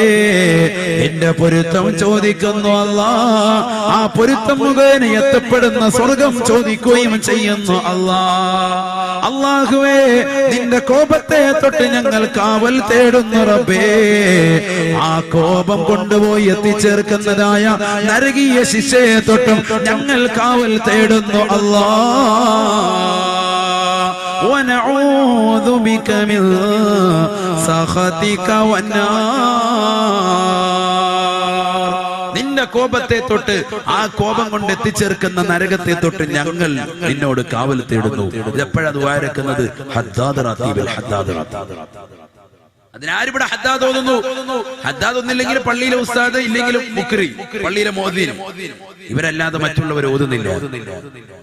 എന്റെ പൊരുത്തം ചോദിക്കുന്നു അല്ലാ, ആ പൊരുത്തം മുഖേന എത്തപ്പെടുന്ന സ്വർഗം ചോദിക്കുകയും ചെയ്യുന്നു അല്ലാ. അല്ലാഹുവേ, നിന്റെ കോപത്തെ തൊട്ട് ഞങ്ങൾ കാവൽ തേടുന്നു റബ്ബേ, ആ കോപം കൊണ്ടുപോയി എത്തിച്ചേർക്കുന്നതായ നരകീയ ശിക്ഷയെ തൊട്ടും ഞങ്ങൾ കാവൽ തേടുന്നു അല്ലാ. ونعوذ بك من سخطك والنار. നിന്റെ കോപത്തെ തൊട്ട്, ആ കോപം കൊണ്ട് എത്തിച്ചേർക്കുന്ന നരകത്തെ തൊട്ട് ഞങ്ങൾ നിന്നോട് കാവൽ തേടുന്നു. എപ്പോഴാണ് ദുആ ഇറക്കുന്നത്? ഹദ്ദാദ് റാത്തീബിൽ. ഹദ്ദാദ് അതിനാരിവിടെ ഹദ്ദാദ് ഓതുന്നു? ഹദ്ദാദ് ഒന്നില്ലെങ്കിൽ പള്ളിയിലെ ഉസ്താദ്, ഇല്ലെങ്കിലും മുക്രി, പള്ളിയിലെ മോദീൻ, ഇവരല്ലാതെ മറ്റുള്ളവർ ഓതുന്നില്ല.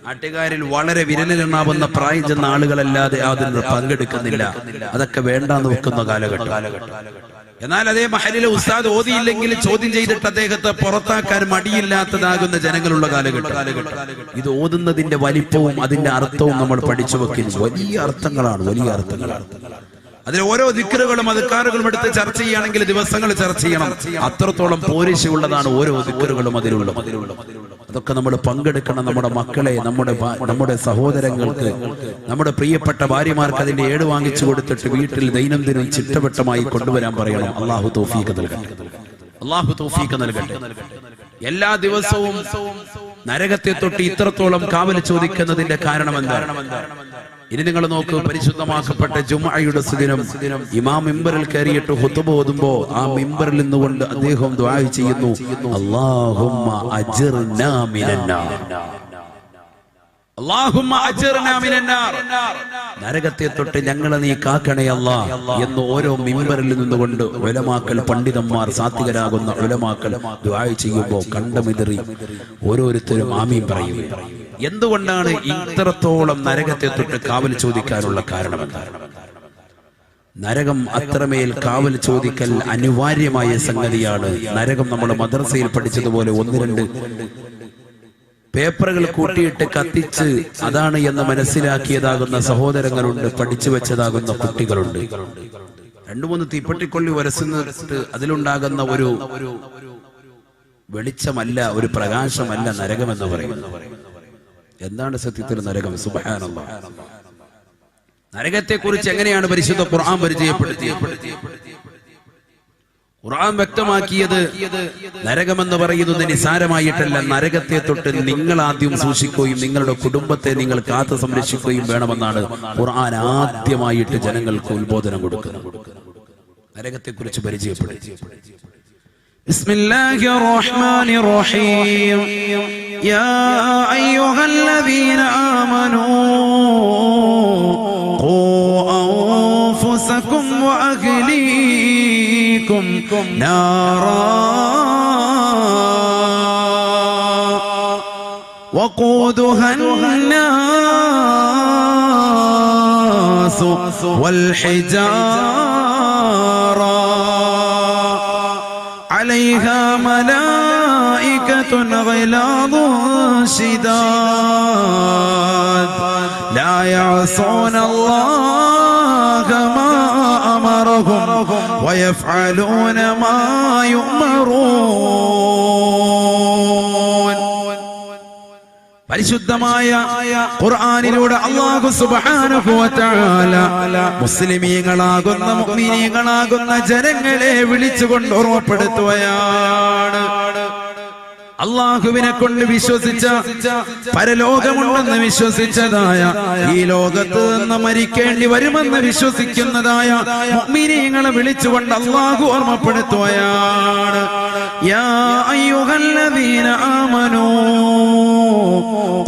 നാട്ടുകാരിൽ വളരെ വിരലിലെണ്ണാവുന്ന പ്രായം ചെന്ന ആളുകളല്ലാതെ അതിൽ പങ്കെടുക്കുന്നില്ല. അതൊക്കെ വേണ്ടാന്ന് വെക്കുന്ന കാലഘട്ടം. എന്നാൽ അതേ മഹലിലെ ഉസ്താദ് ഓതിയില്ലെങ്കിൽ ചോദ്യം ചെയ്തിട്ട് അദ്ദേഹത്തെ പുറത്താക്കാൻ മടിയില്ലാത്തതാകുന്ന ജനങ്ങളുള്ള കാലഘട്ടം. ഇത് ഓതുന്നതിന്റെ വലിപ്പവും അതിന്റെ അർത്ഥവും നമ്മൾ പഠിച്ചു വെക്കുന്നു. വലിയ അർത്ഥങ്ങളാണ്, വലിയ അർത്ഥങ്ങളാണ്. അതിൽ ഓരോ ദിക്റുകളും അദ്കാറുകളും എടുത്ത് ചർച്ച ചെയ്യുകയാണെങ്കിൽ ദിവസങ്ങൾ ചർച്ച ചെയ്യണം. അത്രത്തോളം പോരിശുള്ളതാണ് ഓരോ ദിക്റുകളും അതിലുള്ളത്. അതൊക്കെ നമ്മൾ പങ്കെടുക്കണം. നമ്മുടെ മക്കളെ, നമ്മുടെ സഹോദരങ്ങൾക്ക്, നമ്മുടെ പ്രിയപ്പെട്ട ഭാര്യമാർക്ക് അതിന്റെ ഏട് വാങ്ങിച്ചു കൊടുത്തിട്ട് വീട്ടിൽ ദൈനംദിനം ചിട്ടവട്ടമായി കൊണ്ടുവരാൻ പറയണം. അല്ലാഹു തൗഫീഖ് നൽകട്ടെ. അല്ലാഹു തൗഫീഖ് നൽകട്ടെ. എല്ലാ ദിവസവും നരകത്തെ തൊട്ട് ഇത്രത്തോളം കാവൽ ചോദിക്കുന്നതിന്റെ കാരണം എന്താണ്? ഇനി നിങ്ങൾ നോക്കൂ, പരിശുദ്ധമാക്കപ്പെട്ട ജുമുഅയുടെ സുദിനം ഇമാം മിമ്പറിൽ കയറിയിട്ട് ഖുതുബ ഓതുമ്പോ ആ മിമ്പറിൽ നിന്നുകൊണ്ട് അദ്ദേഹം ദുആ ചെയ്യുന്നു, അല്ലാഹുമ്മ അജ്ർനാ മിനന്നാർ, അല്ലാഹുമ്മ അജ്ർനാ മിനന്നാർ, നരകത്തെ തൊട്ട് ഞങ്ങളെ നീ കാക്കണേ അല്ലാ എന്ന് ഓരോ മിമ്പറിൽ നിന്നുകൊണ്ട് ഉലമാക്കൾ, പണ്ഡിതന്മാർ, സാത്വികരാകുന്ന ഉലമാക്കൾ ദുആ ചെയ്യുമ്പോൾ കണ്ടമിതറി ഓരോരുത്തരും ആമീൻ പറയും. എന്തുകൊണ്ടാണ് ഇത്രത്തോളം നരകത്തെ തൊട്ട് കാവൽ ചോദിക്കാനുള്ള കാരണം? നരകം അത്രമേൽ കാവൽ ചോദിക്കൽ അനിവാര്യമായ സംഗതിയാണ്. നരകം നമ്മൾ മദ്രസയിൽ പഠിച്ചതുപോലെ 1-2 പേപ്പറുകൾ കൂട്ടിയിട്ട് കത്തിച്ച് അതാണ് എന്ന് മനസ്സിലാക്കിയതാകുന്ന സഹോദരങ്ങളുണ്ട്, പഠിച്ചു വെച്ചതാകുന്ന കുട്ടികളുണ്ട്. 2-3 തീപ്പെട്ടിക്കൊള്ളി ഉരസുന്നിട്ട് അതിലുണ്ടാകുന്ന ഒരു വെളിച്ചമല്ല, ഒരു പ്രകാശമല്ല നരകമെന്ന് പറയുന്നത്. എന്താണ് സത്യത്തിൽ നരകം? സുബ്ഹാനല്ലാഹ്. നരകത്തെ കുറിച്ച് എങ്ങനെയാണ് പരിശുദ്ധ ഖുർആൻ പരിചയപ്പെടുത്തിയത്? ഖുർആൻ വ്യക്തമാക്കിയത് നരകമെന്ന് പറയുന്നത് നിസാരമായിട്ടല്ല. നരകത്തെ തൊട്ട് നിങ്ങൾ ആദ്യം സൂക്ഷിക്കുകയും നിങ്ങളുടെ കുടുംബത്തെ നിങ്ങൾ കാത്തു സംരക്ഷിക്കുകയും വേണമെന്നാണ് ഖുർആൻ ആദ്യമായിട്ട് ജനങ്ങൾക്ക് ഉത്ബോധനം കൊടുക്കുന്നത്. നരകത്തെ കുറിച്ച് പരിചയപ്പെടുത്തി. ബിസ്മില്ലാഹിർ റഹ്മാനിർ റഹീം. യാ അയ്യുഹല്ലദീന ആമനൂ ഖൂ അൻഫുസകും വഅഹ്ലീകും നാറാ വഖൂദുഹാ الناس والحجارة عليها ملائكة غلاظ شداد لا يعصون الله ما أمرهم ويفعلون ما يؤمرون. പരിശുദ്ധമായ ഖുർആനിലൂടെ അല്ലാഹു സുബ്ഹാനഹു വ തആല മുസ്ലിമീങ്ങളാകുന്ന മുഅ്മിനീങ്ങളാകുന്ന ജനങ്ങളെ വിളിച്ചുകൊണ്ട് ഓർമ്മപ്പെടുത്തുകയാണ്. അള്ളാഹുവിനെ കൊണ്ട് വിശ്വസിച്ച, പരലോകമുണ്ടെന്ന് വിശ്വസിച്ചതായ, ഈ ലോകത്ത് നിന്ന് മരിക്കേണ്ടി വരുമെന്ന് വിശ്വസിക്കുന്നതായ മുഅ്മിനീങ്ങളെ വിളിച്ചുകൊണ്ട് അള്ളാഹു ഓർമ്മപ്പെടുത്തുകയാണ്. യാ അയ്യുഹല്ലദീന ആമനൂ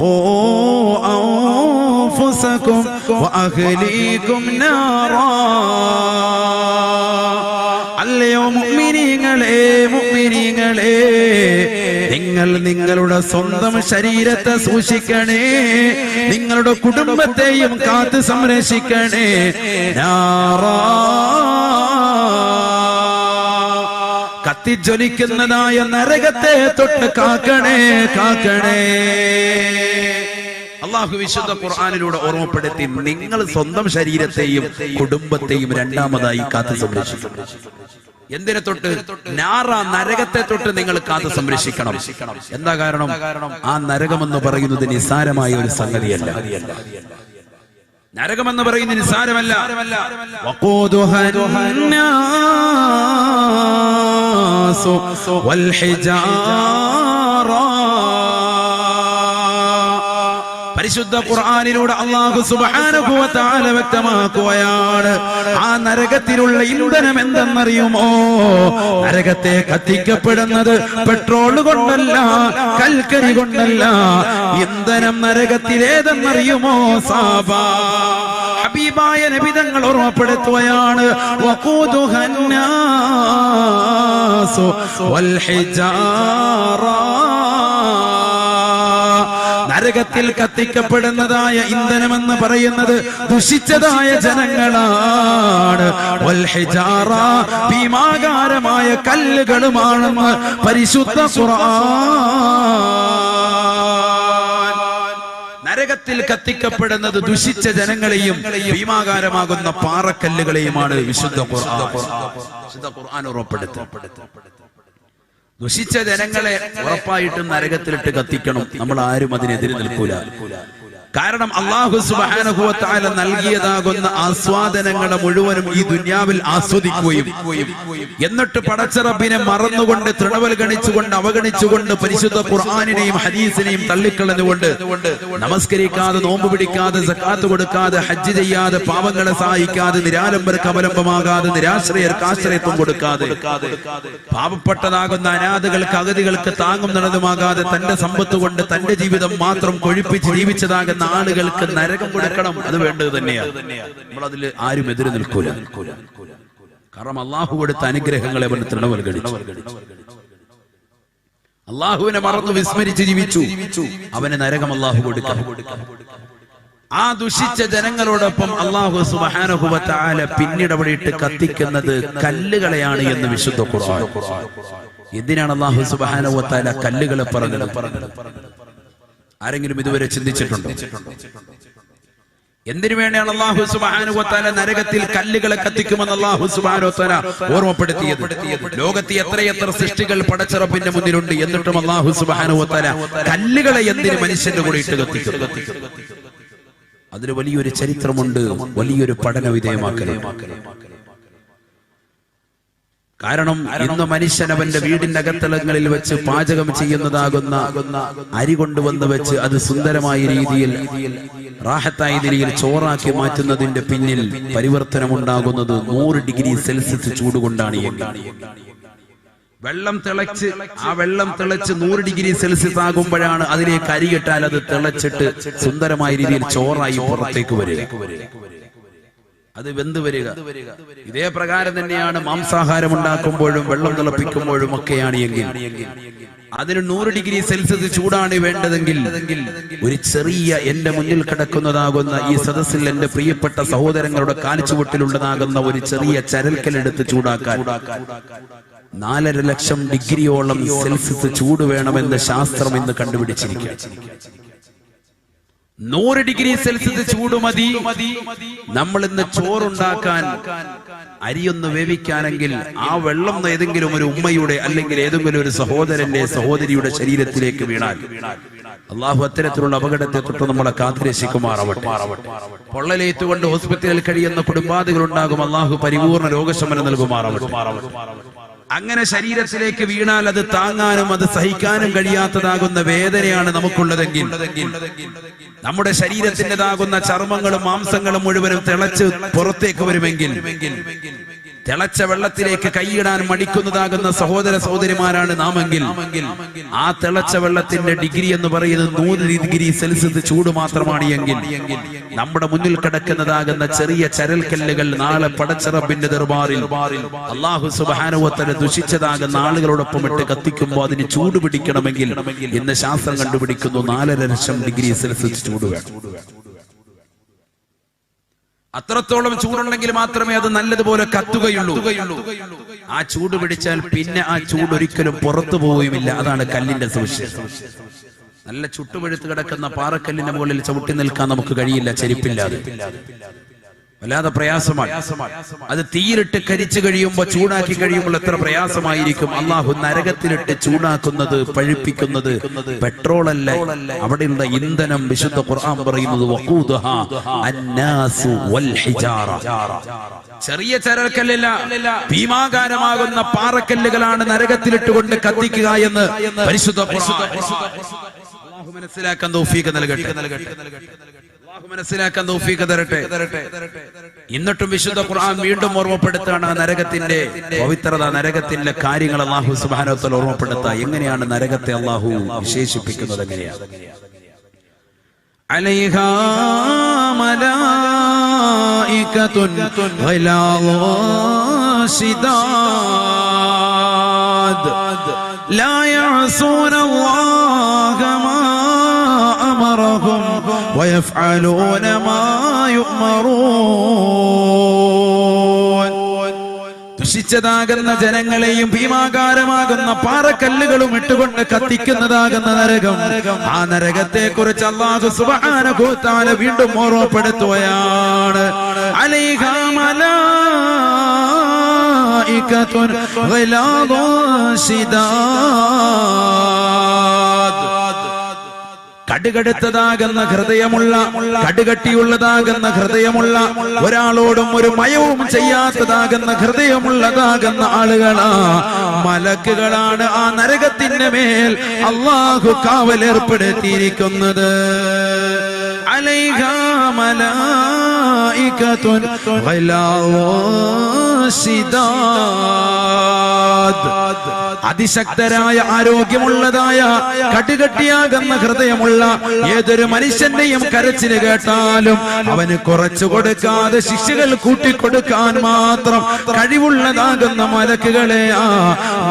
ഖൂ അൻഫുസകും വഅഹ്ലീകും നാറാ. അല്ലയോ മുഅ്മിനീങ്ങളെ, മുഅ്മിനീങ്ങളെ, നിങ്ങൾ നിങ്ങളുടെ സ്വന്തം ശരീരത്തെ സൂക്ഷിക്കണേ, നിങ്ങളുടെ കുടുംബത്തെയും കാത്ത് സംരക്ഷിക്കണേ. നാറാ, കത്തിജ്വലിക്കുന്നതായ നരകത്തെ തൊട്ട് കാക്കണേ, കാക്കണേ. അള്ളാഹു വിശുദ്ധ ഖുർആനിലൂടെ ഓർമ്മപ്പെടുത്തി, നിങ്ങൾ സ്വന്തം ശരീരത്തെയും കുടുംബത്തെയും രണ്ടാമതായി കാത്തു സംരക്ഷിക്കണം. എന്തിനെ തൊട്ട്? നാറ, നരകത്തെ തൊട്ട് നിങ്ങൾ കാത്തു സംരക്ഷിക്കണം. എന്താ കാരണം? ആ നരകമെന്ന് പറയുന്നത് നിസാരമായ ഒരു സംഗതിയല്ല. നരകമെന്ന് പറയുന്നത് നിസാരമല്ല. വഖൂദുഹാ വൽ ഹിജാറ. പരിശുദ്ധ ഖുർആനിലൂടെ അല്ലാഹു സുബ്ഹാനഹു വ തആല വ്യക്തമാക്കുകയാണ്, ആ നരകത്തിലുള്ള ഇന്ധനം എന്തെന്നറിയുമോ? നരകത്തെ കത്തിക്കപ്പെടുന്നത് പെട്രോൾ കൊണ്ടല്ല, കൽക്കരി കൊണ്ടല്ല. ഇന്ധനം നരകത്തിലേതെന്നറിയുമോ? സാബാ. ഹബീബായ നബി തങ്ങൾ ഓർമ്മപ്പെടുത്തുകയാണ്, വഖൂദുഹാൻ നാസ് വൽ ഹിജാറ. നരകത്തിൽ കത്തിക്കപ്പെടുന്നതായ ഇന്ധനമെന്ന് പറയുന്നത് ദുഷിച്ചതായ ജനങ്ങളാണ്. വൽ ഹിജാറ, ഭീമാകാരമായ കല്ലുകളുമാണെന്ന് പരിശുദ്ധ ഖുർആൻ. നരകത്തിൽ കത്തിക്കപ്പെടുന്നത് ദുഷിച്ച ജനങ്ങളെയും ഭീമാകാരമാകുന്ന പാറക്കല്ലുകളെയുമാണ് വിശുദ്ധ ഖുർആൻ ഉറപ്പെടുത്തും. ദുഷിച്ച ജനങ്ങളെ ഉറപ്പായിട്ടും നരകത്തിലിട്ട് കത്തിക്കണം. നമ്മൾ ആരും അതിനെതിരെ നിൽക്കൂല. കാരണം അല്ലാഹു സുബ്ഹാനഹു വ തആല നൽകിയതാകുന്ന ആസ്വാദനങ്ങളെ മുഴുവനും ഈ ദുനിയാവിൽ ആസ്വദിക്കുകയും എന്നിട്ട് പടച്ച റബ്ബിനെ മറന്നുകൊണ്ട്, തൃണവൽഗണിച്ചുകൊണ്ട്, അവഗണിച്ചുകൊണ്ട്, പരിശുദ്ധ ഖുർആനിനെയും ഹദീസിനെയും തള്ളിക്കളഞ്ഞുകൊണ്ട്, നമസ്കരിക്കാതെ, നോമ്പ് പിടിക്കാതെ, സക്കാത്ത് കൊടുക്കാതെ, ഹജ്ജ് ചെയ്യാതെ, പാവങ്ങളെ സഹായിക്കാതെ, നിരാലംബർക്ക് അവലംബമാകാതെ, നിരാശ്രയർക്ക് ആശ്രയത്വം കൊടുക്കാതെ, പാവപ്പെട്ടതാകുന്ന അനാഥകൾക്ക്, അഗതികൾക്ക് താങ്ങും നടന്നുമാകാതെ, തന്റെ സമ്പത്ത് കൊണ്ട് തന്റെ ജീവിതം മാത്രം കൊഴിപ്പിച്ച് ജീവിച്ചതാകുന്ന ആളുകൾക്ക് നരകം കൊടുക്കണം. അത് വേണ്ടത് തന്നെയാണ്. നമ്മൾ അതിൽ ആരും എതിര് നിൽക്കൂല. കാരണം അള്ളാഹു കൊടുത്ത അനുഗ്രഹങ്ങളെ അവൻ തൃണവൽഗണിച്ചു. അള്ളാഹുവിനെ മറന്നു വിസ്മരിച്ച് ജീവിച്ചു. അവന് നരകം അള്ളാഹു കൊടുക്കണം. ആ ദുഷിച്ച ജനങ്ങളോടൊപ്പം അല്ലാഹു സുബ്ഹാനഹു വ തആല പിന്നീട് അവിടെ ഇട്ട് കത്തിക്കുന്നത് കല്ലുകളെയാണ് എന്ന് വിശുദ്ധ ഖുർആൻ. എന്തിനാണ് അല്ലാഹു സുബ്ഹാനഹു വ തആല കല്ലുകളെ പറഞ്ഞത്? ആരെങ്കിലും ഇതുവരെ ചിന്തിച്ചിട്ടുണ്ടോ? എന്തിനു വേണ്ടിയാണ് അല്ലാഹു സുബ്ഹാനഹു വ തആല നരകത്തിൽ കല്ലുകളെ കത്തിക്കുമെന്ന് അല്ലാഹു സുബ്ഹാനഹു വ തആല ഓർമ്മപ്പെടുത്തിയത്? ലോകത്ത് എത്രയെത്ര സൃഷ്ടികൾ പടച്ചറപ്പിന്റെ മുന്നിലുണ്ട്, എന്നിട്ടും അല്ലാഹു സുബ്ഹാനഹു വ തആല കല്ലുകളെ എന്തിന് മനുഷ്യന്റെ കൂടെ ഇട്ട് കത്തിക്കും? അതിന് വലിയൊരു ചരിത്രമുണ്ട്, വലിയൊരു പഠന വിധേയമാക്കലുണ്ട്. കാരണം ഇന്ന് മനുഷ്യൻ അവന്റെ വീടിന്റെ അകത്തളങ്ങളിൽ വെച്ച് പാചകം ചെയ്യുന്നതാകുന്ന അരി കൊണ്ടുവന്ന് വെച്ച് അത് സുന്ദരമായ രീതിയിൽ റാഹത്തായ രീതിയിൽ ചോറാക്കി മാറ്റുന്നതിന്റെ പിന്നിൽ പരിവർത്തനമുണ്ടാകുന്നത് 100 ഡിഗ്രി സെൽഷ്യസ് ചൂടുകൊണ്ടാണ്. വെള്ളം തിളച്ച് 100 ഡിഗ്രി സെൽഷ്യസ് ആകുമ്പോഴാണ് അതിലേക്ക് അരിയിട്ടാൽ അത് തിളച്ചിട്ട് സുന്ദരമായ രീതിയിൽ ചോറായി പുറത്തേക്ക് വരിക, അത് വെന്ത് വരിക. ഇതേ പ്രകാരം തന്നെയാണ് മാംസാഹാരം ഉണ്ടാക്കുമ്പോഴും വെള്ളം തിളപ്പിക്കുമ്പോഴും ഒക്കെയാണ് എങ്കിൽ അതിന് 100 ഡിഗ്രി സെൽഷ്യസ് ചൂടാണ് വേണ്ടതെങ്കിൽ ഒരു ചെറിയ എന്റെ മുന്നിൽ കിടക്കുന്നതാകുന്ന ഈ സദസ്സിൽ എന്റെ പ്രിയപ്പെട്ട സഹോദരങ്ങളുടെ കാൽച്ചുവട്ടിലുള്ളതാകുന്ന ഒരു ചെറിയ ചരൽക്കലെടുത്ത് ചൂടാക്കാൻ 4.5 ലക്ഷം ഡിഗ്രിയോളം സെൽഷ്യസ് ചൂട് വേണമെന്ന് ശാസ്ത്രം ഇന്ന് കണ്ടുപിടിച്ചിരിക്കുക. 100 ഡിഗ്രി സെൽഷ്യസ് ചൂട് മതി നമ്മൾ ഇന്ന് ചോറുണ്ടാക്കാൻ, അരിയൊന്ന് വേവിക്കാനെങ്കിൽ ആ വെള്ളം ഏതെങ്കിലും ഒരു ഉമ്മയുടെ അല്ലെങ്കിൽ ഏതെങ്കിലും ഒരു സഹോദരന്റെ സഹോദരിയുടെ ശരീരത്തിലേക്ക് വീണാൽ അള്ളാഹു അത്തരത്തിലുള്ള അപകടത്തെ തൊട്ട് നമ്മളെ കാത്തുരക്ഷിക്കുമാറാവട്ടെ. പൊള്ളലേറ്റുകൊണ്ട് ഹോസ്പിറ്റലിൽ കഴിയുന്ന കുടുംബാദികൾ ഉണ്ടാകും, അള്ളാഹു പരിപൂർണ രോഗശമനം നൽകുമാറാവട്ടെ. അങ്ങനെ ശരീരത്തിലേക്ക് വീണാൽ അത് താങ്ങാനും അത് സഹിക്കാനും കഴിയാത്തതാകുന്ന വേദനയാണ് നമുക്കുള്ളതെങ്കിൽ നമ്മുടെ ശരീരത്തിൻ്റെതാകുന്ന ചർമ്മങ്ങളും മാംസങ്ങളും മുഴുവനും തിളച്ച് പുറത്തേക്ക് വരുമെങ്കിൽ തിളച്ച വെള്ളത്തിലേക്ക് കൈയിടാൻ മടിക്കുന്നതാകുന്ന സഹോദര സഹോദരിമാരാണ് നാമെങ്കിൽ ആ തിളച്ച വെള്ളത്തിന്റെ ഡിഗ്രി എന്ന് പറയുന്നത് 100 ഡിഗ്രി സെൽഷ്യസ് ചൂട് മാത്രമാണ് എങ്കിൽ നമ്മുടെ മുന്നിൽ കിടക്കുന്നതാകുന്ന ചെറിയ ചരൽക്കല്ലുകൾ നാളെ പടച്ചറബിന്റെ ദർബാറിൽ അല്ലാഹു സുബ്ഹാനഹു വ തആല ദുഷിച്ചതാകുന്ന ആളുകളോടൊപ്പം ഇട്ട് കത്തിക്കുമ്പോൾ അതിന് ചൂട് പിടിക്കണമെങ്കിൽ ഇന്ന് ശാസ്ത്രം കണ്ടുപിടിക്കുന്നു 4.5 ലക്ഷം ഡിഗ്രി സെൽഷ്യസ് ചൂട് വേണം. അത്രത്തോളം ചൂടുണ്ടെങ്കിൽ മാത്രമേ അത് നല്ലതുപോലെ കത്തുകയുള്ളൂ. ആ ചൂട് പിടിച്ചാൽ പിന്നെ ആ ചൂട് ഒരിക്കലും പുറത്തു പോവുകയുമില്ല. അതാണ് കല്ലിന്റെ സവിശേഷത. നല്ല ചുട്ടുപഴുത്ത് കിടക്കുന്ന പാറക്കല്ലിന്റെ മുകളിൽ ചവിട്ടി നിൽക്കാൻ നമുക്ക് കഴിയില്ല ചെരുപ്പില്ലാതെ. വല്ലാതെ പ്രയാസമാണ്. അത് തീയിലിട്ട് കരിച്ചു കഴിയുമ്പോൾ ചൂടാക്കി കഴിയുമ്പോൾ എത്ര പ്രയാസമായിരിക്കും. അള്ളാഹു നരകത്തിലിട്ട് ചൂടാക്കുന്നത് പഴുപ്പിക്കുന്നത് പെട്രോളല്ല, അവിടെയുള്ള ഇന്ധനം വിശുദ്ധ ഖുർആൻ പറയുന്നത് വഖൂദുഹാ അന്നാസു വൽ ഹിജാറ. ചെറിയ ചരൽക്കല്ലല്ല, ഭീമാകാരമാകുന്ന പാറക്കല്ലുകളാണ് നരകത്തിലിട്ടുകൊണ്ട് കത്തിക്കുക എന്ന് പരിശുദ്ധ ഖുർആൻ. അള്ളാഹു മനസ്സിലാക്കാൻ തൗഫീഖ് നൽകട്ടെ, മനസ്സിലാക്കാൻ തൗഫീഖ് തരട്ടെ. എന്നിട്ടും വിശുദ്ധ ഖുർആൻ വീണ്ടും ഓർമ്മപ്പെടുത്താണ് നരകത്തിന്റെ പവിത്രത, നരകത്തിന്റെ കാര്യങ്ങൾ അല്ലാഹു സുബ്ഹാനഹു വ തആല ഓർമ്മപ്പെടുത്തുക. എങ്ങനെയാണ് നരകത്തെ അല്ലാഹു വിശേഷിപ്പിക്കുന്നത്? എങ്ങനെയാണ്? അലൈഹാ മലായികതുൻ ഗലാദുൻ ശിദാദ് ലാ യഅസൂന അല്ലാഹ മാ അമറഹും വയഫ്അലൂന മാ യുഅ്മറൂൻ. ദുഷിച്ചതാകുന്ന ജനങ്ങളെയും ഭീമാകാരമാകുന്ന പാറക്കല്ലുകളും ഇട്ടുകൊണ്ട് കത്തിക്കുന്നതാകുന്ന നരകം, ആ നരകത്തെ കുറിച്ച് അല്ലാഹു സുബ്ഹാനഹു വ തആല വീണ്ടും ഓർമ്മപ്പെടുത്തുകയാണ്. അലൈഹാ മലായികതുൻ ഗലാദുൻ ശിദാദ്. കടുകടുത്തതാകുന്ന ഹൃദയമുള്ള, കടുകട്ടിയുള്ളതാകുന്ന ഹൃദയമുള്ള, ഒരാളോടും ഒരു മയവും ചെയ്യാത്തതാകുന്ന ഹൃദയമുള്ളതാകുന്ന ആളുകളാ മലക്കുകളാണ് ആ നരകത്തിന്റെ മേൽ അല്ലാഹു കാവലേർപ്പെടുത്തിയിരിക്കുന്നത്. അലൈഹാ മലായികതുൻ ഗലാദുൻ ശിദാദ്. അതിശക്തരായ ആരോഗ്യമുള്ളതായ കടുകട്ടിയാകുന്ന ഹൃദയമുള്ള ഏതൊരു മനുഷ്യന്റെയും കരച്ചില് കേട്ടാലും അവന് കുറച്ചു കൊടുക്കാതെ ശിക്ഷകൾ കൂട്ടിക്കൊടുക്കാൻ മാത്രം കഴിവുള്ളതാകുന്ന മലക്കുകളെ ആ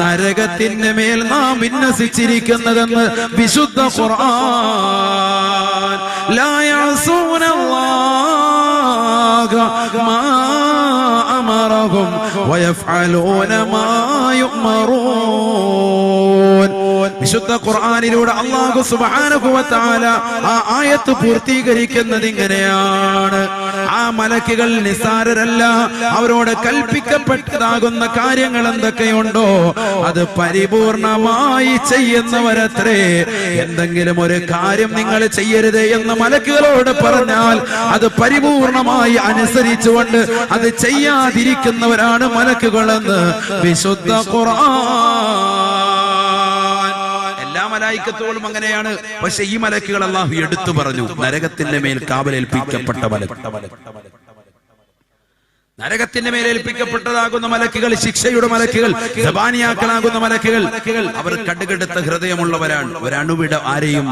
നരകത്തിന്റെ മേൽ നാം വിന്യസിച്ചിരിക്കുന്നതെന്ന് വിശുദ്ധ ഖുർആൻ. ലാ യഅസൂന അല്ലാഹ മാ അമറഹും വയഫ്അലൂന മാ യുഅ്മറൂൻ. വിശുദ്ധ ഖുർആനിലൂടെ അല്ലാഹു സുബ്ഹാനഹു വ തആല ആ ആയത്ത് പൂർത്തീകരിക്കുന്നത് ഇങ്ങനെയാണ്. ആ മലക്കുകൾ നിസ്സാരരല്ല. അവരോട് കൽപ്പിക്കപ്പെട്ടതാകുന്ന കാര്യങ്ങൾ എന്തൊക്കെയുണ്ടോ അത് പരിപൂർണമായി ചെയ്യുന്നവരത്രേ. എന്തെങ്കിലും ഒരു കാര്യം നിങ്ങൾ ചെയ്യരുത് എന്ന് മലക്കുകളോട് പറഞ്ഞാൽ അത് പരിപൂർണമായി അനുസരിച്ചുകൊണ്ട് അത് ചെയ്യാതിരിക്കുന്നവരാണ് മലക്കുകളെന്ന് വിശുദ്ധ ഖുർആൻ. എല്ലാ മലായിക്കത്തുകളും അങ്ങനെയാണ്. പക്ഷെ ഈ മലക്കുകൾ അല്ലാഹു എടുത്തു പറഞ്ഞു, നരകത്തിന്റെ മേൽ കാവലേൽപ്പിക്കപ്പെട്ട മലക്ക്. നരകത്തിന്റെ മേൽ ഏൽപ്പിക്കപ്പെട്ടതാകുന്ന മലക്കുകൾ, ശിക്ഷയുടെ മലക്കുകൾ, സബാനിയാക്കളാകുന്ന മലക്കുകൾ, അവർ കടുകെടുത്ത ഹൃദയമുള്ളവരാണ്. ഒരണുവിട ആരെയും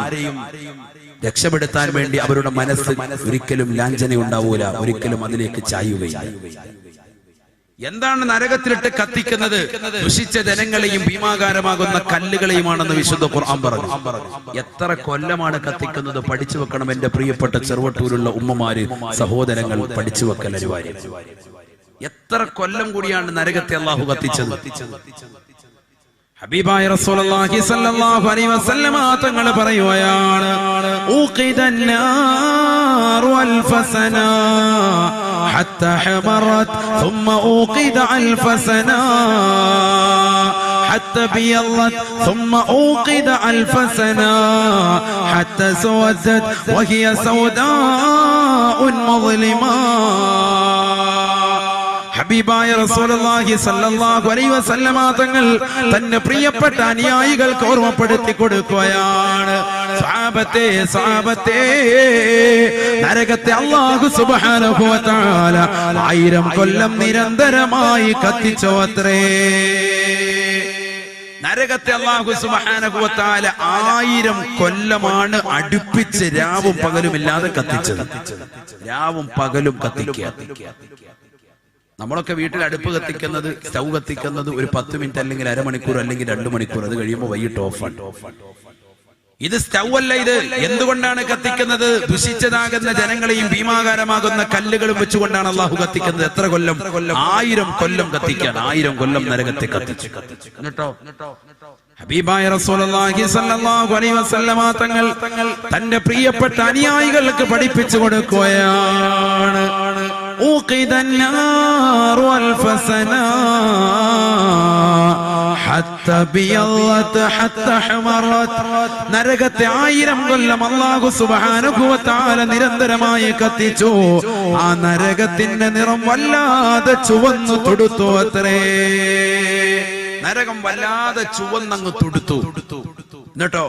രക്ഷപ്പെടുത്താൻ വേണ്ടി അവരുടെ മനസ്സ് ഒരിക്കലും ലാഞ്ചന ഉണ്ടാവൂല, ഒരിക്കലും അതിലേക്ക് ചായുകയില്ല. എന്താണ് നരകത്തിലിട്ട് കത്തിക്കുന്നത്? ദുഷിച്ച ജനങ്ങളെയും ഭീമാകാരമാകുന്ന കല്ലുകളെയുമാണെന്ന് വിശുദ്ധ ഖുർആൻ പറഞ്ഞു. എത്ര കൊല്ലമാണ് കത്തിക്കുന്നത്? പഠിച്ചു വെക്കണം എന്റെ പ്രിയപ്പെട്ട ചെറുവട്ടൂരുള്ള ഉമ്മമാര്, സഹോദരങ്ങൾ, പഠിച്ചു വെക്കൽ അനിവാര്യം. എത്ര കൊല്ലം കൂടിയാണ് നരകത്തെ അല്ലാഹു കത്തിച്ചത്? ഹബീബായ റസൂലുള്ളാഹി സ്വല്ലല്ലാഹു അലൈഹി വസല്ലമ തങ്ങൾ പറയുകയാണ്, ഊഖിദൻ നാറു അൽഫസനാ ഹത്താ ഹമറത് ثم ഊഖിദ അൽഫസനാ حتى بيضت ثم أوقد ألف سنة حتى سودت وهي سوداء مظلمة. ഹബീബായ റസൂലുള്ളാഹി സ്വല്ലല്ലാഹു അലൈഹി വസല്ലമ തങ്ങൾ തന്റെ പ്രിയപ്പെട്ട അനുയായികൾക്ക് ഓർമ്മപ്പെടുത്തി കൊടുക്കുകയാണ്, സഹാബത്തെ നരകത്തെ അല്ലാഹു സുബ്ഹാനഹു വ തആല 1000 കൊല്ലം നിരന്തരമായി കത്തിച്ചു അത്രേ. നരകത്തെ അല്ലാഹു സുബ്ഹാനഹു വ തആല 1000 കൊല്ലമാണ് അടുപ്പിച്ച് രാവും പകലുമില്ലാതെ കത്തിച്ചത്. രാവും പകലും കത്തിക്കുക. നമ്മളൊക്കെ വീട്ടിൽ അടുപ്പ് കത്തിക്കുന്നത്, സ്റ്റൗ കത്തിക്കുന്നത് ഒരു 10 മിനിറ്റ് അല്ലെങ്കിൽ അരമണിക്കൂർ അല്ലെങ്കിൽ 2 മണിക്കൂർ, അത് കഴിയുമ്പോൾ വൈകിട്ട് ഓഫാണ്. ഇത് സ്റ്റൗ അല്ല. ഇത് എന്തുകൊണ്ടാണ് കത്തിക്കുന്നത്? ദുഷിച്ചതാകുന്ന ജനങ്ങളെയും ഭീമാകാരമാകുന്ന കല്ലുകളും വെച്ചുകൊണ്ടാണ് അല്ലാഹു കത്തിക്കുന്നത്. എത്ര കൊല്ലം? 1000 കൊല്ലം കത്തിക്കാൻ. 1000 കൊല്ലം നരകത്തെ കത്തിച്ചു. കേട്ടോ, ഹബീബായ റസൂലുള്ളാഹി സ്വല്ലല്ലാഹു അലൈഹി വസല്ലമ തങ്ങൾ തന്റെ പ്രിയപ്പെട്ട അനുയായികൾക്ക് പഠിപ്പിച്ചു കൊടുക്കുകയാണ്, ഊഖിദൻ നാറു അൽഫസനാ ഹത്താ ബിയളത് ഹത്താ ഹമറത്. നരകത്തെ 1000 കൊല്ലം അല്ലാഹു സുബ്ഹാനഹു വ തആല നിരന്തരമായി കത്തിച്ചു. ആ നരകത്തിന്റെ നിറം വല്ലാതെ ചുവന്നു തുടുത്തു അത്രേ. നരകം വല്ലാതെ ചുവന്നങ്ങ് തുടുത്തു. എന്നിട്ടോ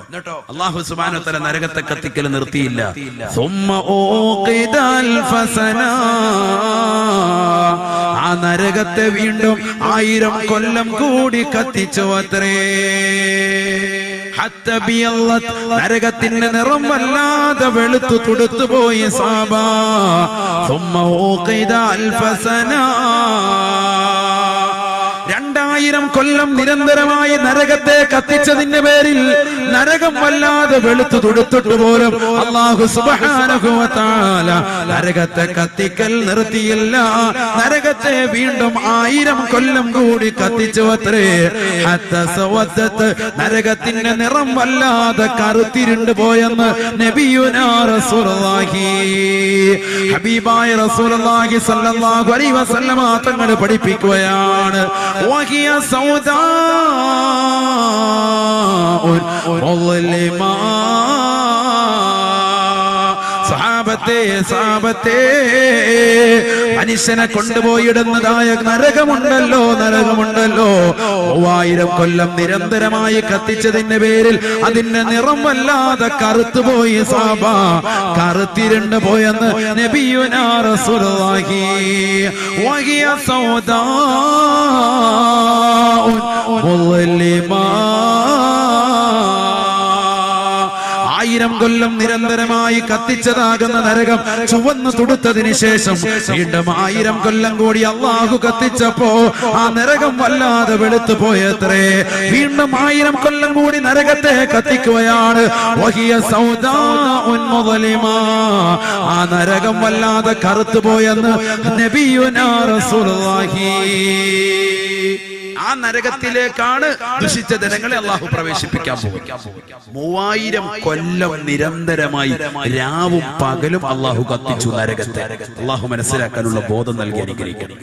അല്ലാഹു സുബ്ഹാനഹു വ തആല നരകത്തെ കത്തിക്കൽ നിർത്തിയില്ല. സുമ്മ ഊഖിദ അൽഫസനാ. ആ നരകത്തെ വീണ്ടും 1000 കൊല്ലം കൂടി കത്തിച്ചു അത്രേ. ഹത്ത ബിയളത്. നരകത്തിന്റെ നിറം വല്ലാതെ വെളുത്തു തുടുത്തു പോയി സാബാ. സുമ്മ ഊഖിദ അൽഫസനാ. 2000 കൊല്ലം നിരന്തരമായി നരകത്തെ കത്തിച്ചതിന്റെ പേരിൽ നരകം വല്ലാതെ വെളുത്തു തുടുത്തിട്ട് പോലും അല്ലാഹു സുബ്ഹാനഹു വ തആല നരകത്തെ കത്തിക്കൽ നിർത്തിയില്ല. നരകത്തെ വീണ്ടും 1000 കൊല്ലം കൂടി കത്തിച്ചു അത്രേ. ഹത്താ സവദത്ത്. നരകത്തിന്റെ നിറം വല്ലാതെ കറുത്തിരുണ്ട് പോയെന്ന് നബിയുനാ റസൂലുള്ളാഹി, ഹബീബായ റസൂലുള്ളാഹി സ്വല്ലല്ലാഹു അലൈഹി വസല്ലമ തങ്ങൾ പഠിപ്പിക്കുകയാണ്, وهي سوداء مظلمة. സഹാബത്തെ മനുഷ്യനെ കൊണ്ടുപോയിടുന്നതായ നരകമുണ്ടല്ലോ 3000 കൊല്ലം നിരന്തരമായി കത്തിച്ചതിന്റെ പേരിൽ അതിന്റെ നിറം വല്ലാതെ കറുത്തുപോയി സാബ. കറുത്തിരുണ്ട് പോയെന്ന് നബിയുനാ റസൂലുള്ളാഹി. വഹിയ സൗദാഉൻ മുളിമാ. 1000 കൊല്ലം നിരന്തരമായി കത്തിച്ചതാകുന്ന നരകം ചുവന്നു തുടുത്തതിന് ശേഷം വീണ്ടും 1000 കൊല്ലം കൂടി അല്ലാഹു കത്തിച്ചപ്പോ ആ നരകം വല്ലാതെ വെളുത്തു പോയത്രേ. വീണ്ടും 1000 കൊല്ലം കൂടി നരകത്തെ കത്തിക്കുകയാണ്. വഹിയ സൗദാഉൻ മുളിമാ. ആ നരകം വല്ലാതെ കറുത്തു പോയെന്ന് നബിയുനാ റസൂലുള്ളാഹി. ആ നരകത്തിലേക്കാണ് ദുഷിച്ച ജനങ്ങളെ അള്ളാഹു പ്രവേശിപ്പിക്കാൻ പോകും. 3000 കൊല്ലം നിരന്തരമായി രാവും പകലും അള്ളാഹു കത്തിച്ചു നരകത്തെ. അള്ളാഹു മനസ്സിലാക്കാനുള്ള ബോധം നൽകി അനുഗ്രഹിക്കണം.